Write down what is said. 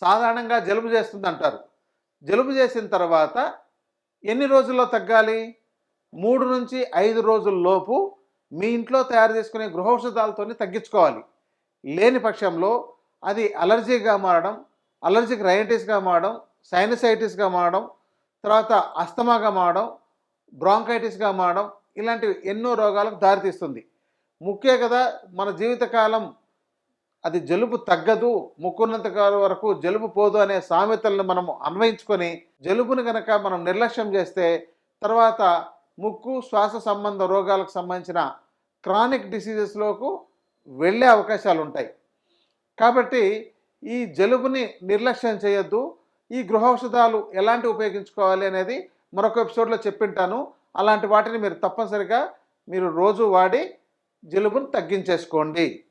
సాధారణంగా జలుబు చేస్తుందంటారు. జలుబు చేసిన తర్వాత ఎన్ని రోజుల్లో తగ్గాలి? 3-5 రోజుల్లోపు మీ ఇంట్లో తయారు చేసుకునే గృహౌషధాలతోని తగ్గించుకోవాలి. లేని పక్షంలో అది అలర్జీగా మారడం, అలర్జిక్ రైనైటిస్‌గా మారడం, సైనసైటిస్‌గా మారడం, తర్వాత అస్తమాగా మారడం, బ్రాంకైటిస్‌గా మారడం, ఇలాంటివి ఎన్నో రోగాలకు దారితీస్తుంది. ముఖ్యే కదా మన జీవితకాలం అది జలుబు తగ్గదు, ముక్కున్నంత కాలం వరకు జలుబు పోదు అనే సామెతలను మనం అన్వయించుకొని, జలుబుని గనక మనం నిర్లక్ష్యం చేస్తే తర్వాత ముక్కు, శ్వాస సంబంధ రోగాలకు సంబంధించిన క్రానిక్ డిసీజెస్‌లోకి వెళ్ళే అవకాశాలుంటాయి. కాబట్టి ఈ జలుబుని నిర్లక్ష్యం చేయొద్దు. ఈ గృహౌషధాలు ఎలాంటివి ఉపయోగించుకోవాలి అనేది మరొక ఎపిసోడ్‌లో చెప్పింటాను. అలాంటి వాటిని మీరు తప్పనిసరిగా రోజు వాడి జలుబుని తగ్గించేసుకోండి.